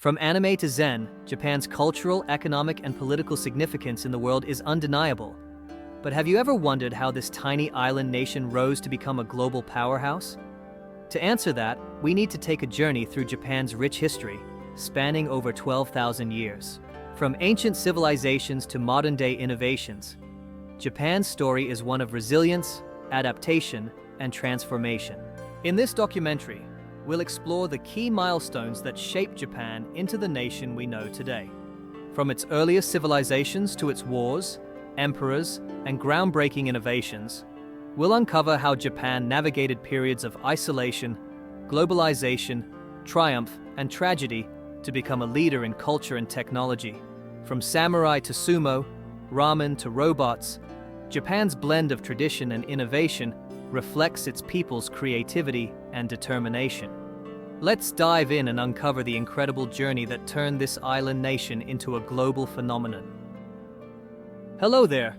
From anime to Zen, Japan's cultural, economic, and political significance in the world is undeniable. But have you ever wondered how this tiny island nation rose to become a global powerhouse? To answer that, we need to take a journey through Japan's rich history, spanning over 12,000 years. From ancient civilizations to modern-day innovations, Japan's story is one of resilience, adaptation, and transformation. In this documentary, we'll explore the key milestones that shaped Japan into the nation we know today. From its earliest civilizations to its wars, emperors, and groundbreaking innovations, we'll uncover how Japan navigated periods of isolation, globalization, triumph, and tragedy to become a leader in culture and technology. From samurai to sumo, ramen to robots, Japan's blend of tradition and innovation reflects its people's creativity and determination. Let's dive in and uncover the incredible journey that turned this island nation into a global phenomenon. Hello there!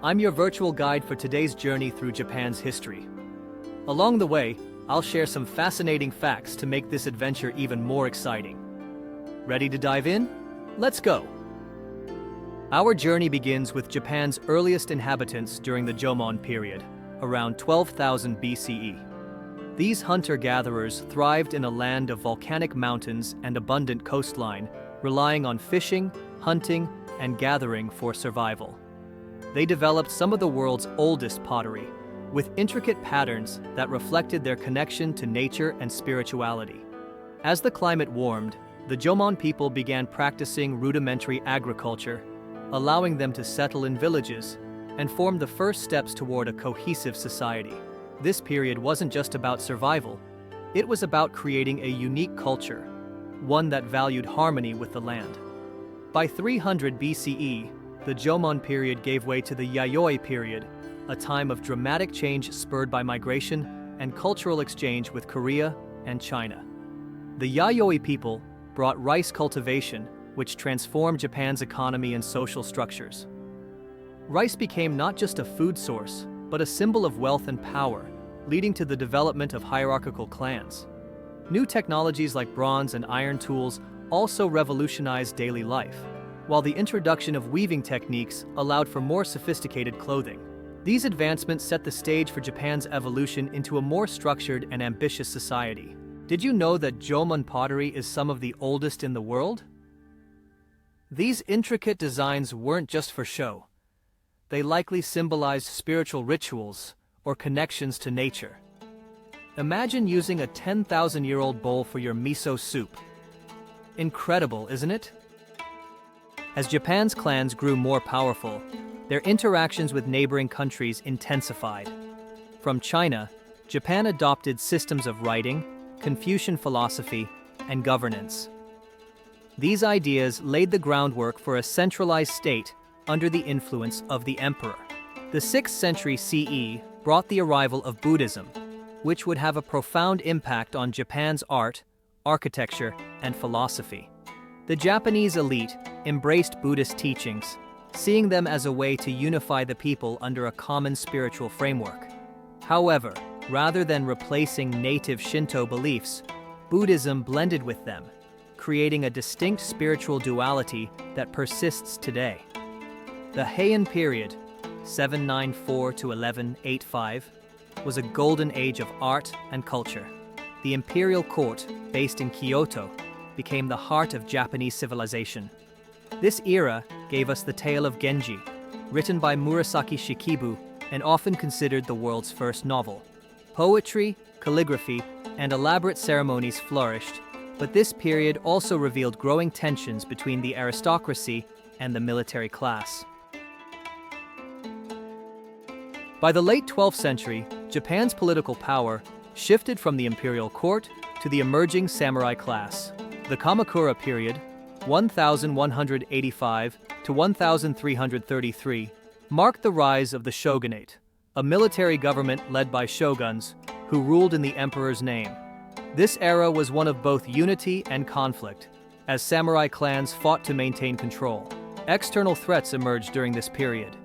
I'm your virtual guide for today's journey through Japan's history. Along the way, I'll share some fascinating facts to make this adventure even more exciting. Ready to dive in? Let's go! Our journey begins with Japan's earliest inhabitants during the Jomon period, around 12,000 BCE. These hunter-gatherers thrived in a land of volcanic mountains and abundant coastline, relying on fishing, hunting, and gathering for survival. They developed some of the world's oldest pottery, with intricate patterns that reflected their connection to nature and spirituality. As the climate warmed, the Jomon people began practicing rudimentary agriculture, allowing them to settle in villages and form the first steps toward a cohesive society. This period wasn't just about survival, it was about creating a unique culture, one that valued harmony with the land. By 300 BCE, the Jomon period gave way to the Yayoi period, a time of dramatic change spurred by migration and cultural exchange with Korea and China. The Yayoi people brought rice cultivation, which transformed Japan's economy and social structures. Rice became not just a food source, but a symbol of wealth and power, leading to the development of hierarchical clans. New technologies like bronze and iron tools also revolutionized daily life, while the introduction of weaving techniques allowed for more sophisticated clothing. These advancements set the stage for Japan's evolution into a more structured and ambitious society. Did you know that Jomon pottery is some of the oldest in the world? These intricate designs weren't just for show. They likely symbolized spiritual rituals or connections to nature. Imagine using a 10,000-year-old bowl for your miso soup. Incredible, isn't it? As Japan's clans grew more powerful, their interactions with neighboring countries intensified. From China, Japan adopted systems of writing, Confucian philosophy, and governance. These ideas laid the groundwork for a centralized state under the influence of the emperor. The 6th century CE brought the arrival of Buddhism, which would have a profound impact on Japan's art, architecture, and philosophy. The Japanese elite embraced Buddhist teachings, seeing them as a way to unify the people under a common spiritual framework. However, rather than replacing native Shinto beliefs, Buddhism blended with them, creating a distinct spiritual duality that persists today. The Heian period, 794 to 1185, was a golden age of art and culture. The imperial court, based in Kyoto, became the heart of Japanese civilization. This era gave us the tale of Genji, written by Murasaki Shikibu and often considered the world's first novel. Poetry, calligraphy, and elaborate ceremonies flourished, but this period also revealed growing tensions between the aristocracy and the military class. By the late 12th century, Japan's political power shifted from the imperial court to the emerging samurai class. The Kamakura period, 1185 to 1333, marked the rise of the shogunate, a military government led by shoguns who ruled in the emperor's name. This era was one of both unity and conflict, as samurai clans fought to maintain control. External threats emerged during this period.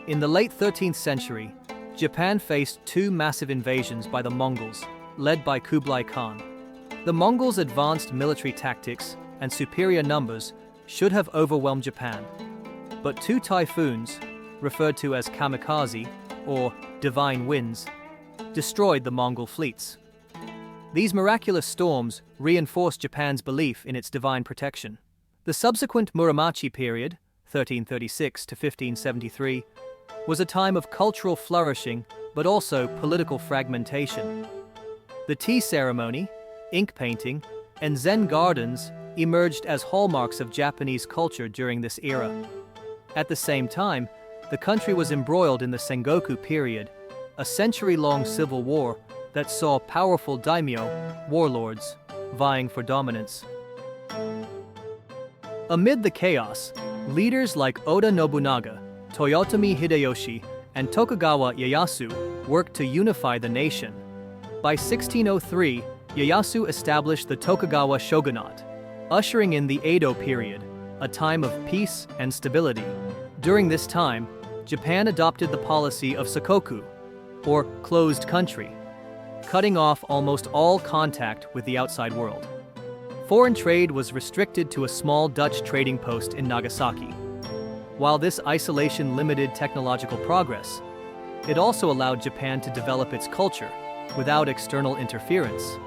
In the late 13th century, Japan faced two massive invasions by the Mongols, led by Kublai Khan. The Mongols' advanced military tactics and superior numbers should have overwhelmed Japan. But two typhoons, referred to as kamikaze or divine winds, destroyed the Mongol fleets. These miraculous storms reinforced Japan's belief in its divine protection. The subsequent Muromachi period, 1336 to 1573, was a time of cultural flourishing but also political fragmentation. The tea ceremony, ink painting, and Zen gardens emerged as hallmarks of Japanese culture during this era. At the same time, the country was embroiled in the Sengoku period, a century-long civil war that saw powerful daimyo, warlords, vying for dominance. Amid the chaos, leaders like Oda Nobunaga, Toyotomi Hideyoshi, and Tokugawa Ieyasu worked to unify the nation. By 1603, Ieyasu established the Tokugawa shogunate, ushering in the Edo period, a time of peace and stability. During this time, Japan adopted the policy of sakoku, or closed country, cutting off almost all contact with the outside world. Foreign trade was restricted to a small Dutch trading post in Nagasaki. While this isolation limited technological progress, it also allowed Japan to develop its culture without external interference.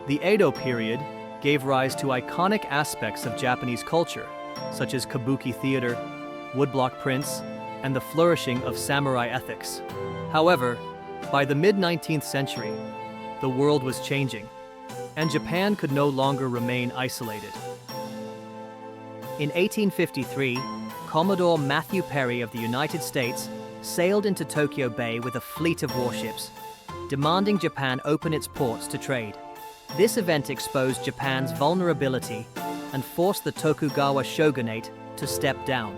The Edo period gave rise to iconic aspects of Japanese culture, such as kabuki theater, woodblock prints, and the flourishing of samurai ethics. However, by the mid-19th century, the world was changing, and Japan could no longer remain isolated. In 1853, Commodore Matthew Perry of the United States sailed into Tokyo Bay with a fleet of warships, demanding Japan open its ports to trade. This event exposed Japan's vulnerability and forced the Tokugawa shogunate to step down.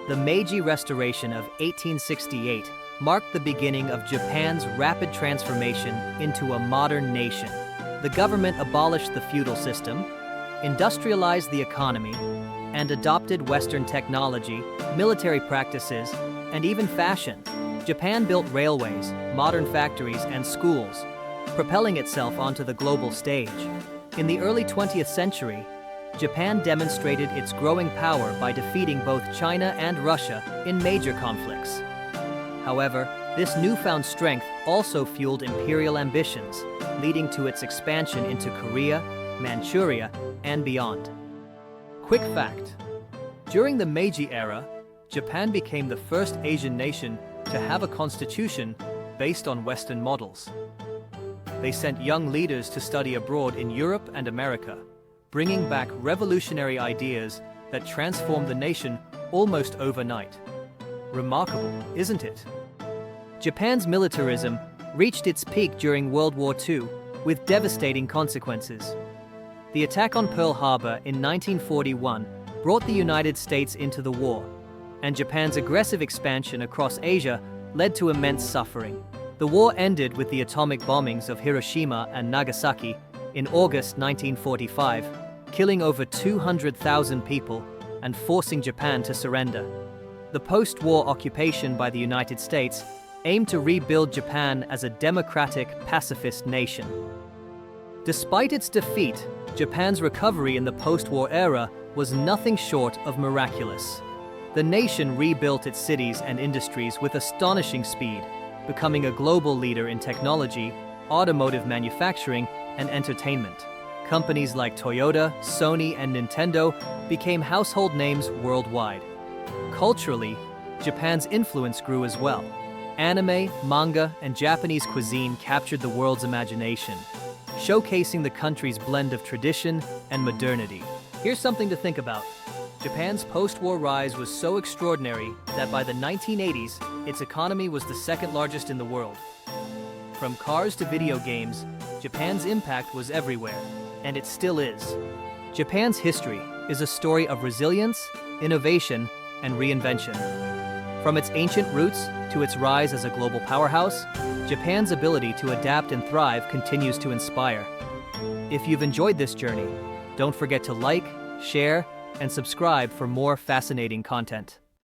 The Meiji Restoration of 1868 marked the beginning of Japan's rapid transformation into a modern nation. The government abolished the feudal system, industrialized the economy, and adopted Western technology, military practices, and even fashion. Japan built railways, modern factories, and schools, propelling itself onto the global stage. In the early 20th century, Japan demonstrated its growing power by defeating both China and Russia in major conflicts. However, this newfound strength also fueled imperial ambitions, leading to its expansion into Korea, Manchuria, and beyond. Quick fact: during the Meiji era, Japan became the first Asian nation to have a constitution based on Western models. They sent young leaders to study abroad in Europe and America, bringing back revolutionary ideas that transformed the nation almost overnight. Remarkable, isn't it? Japan's militarism reached its peak during World War II, with devastating consequences. The attack on Pearl Harbor in 1941 brought the United States into the war, and Japan's aggressive expansion across Asia led to immense suffering. The war ended with the atomic bombings of Hiroshima and Nagasaki in August 1945, killing over 200,000 people and forcing Japan to surrender. The post-war occupation by the United States aimed to rebuild Japan as a democratic, pacifist nation. Despite its defeat, Japan's recovery in the post-war era was nothing short of miraculous. The nation rebuilt its cities and industries with astonishing speed, becoming a global leader in technology, automotive manufacturing, and entertainment. Companies like Toyota, Sony, and Nintendo became household names worldwide. Culturally, Japan's influence grew as well. Anime, manga, and Japanese cuisine captured the world's imagination, showcasing the country's blend of tradition and modernity. Here's something to think about. Japan's post-war rise was so extraordinary that by the 1980s, its economy was the second largest in the world. From cars to video games, Japan's impact was everywhere, and it still is. Japan's history is a story of resilience, innovation, and reinvention. From its ancient roots to its rise as a global powerhouse, Japan's ability to adapt and thrive continues to inspire. If you've enjoyed this journey, don't forget to like, share, and subscribe for more fascinating content.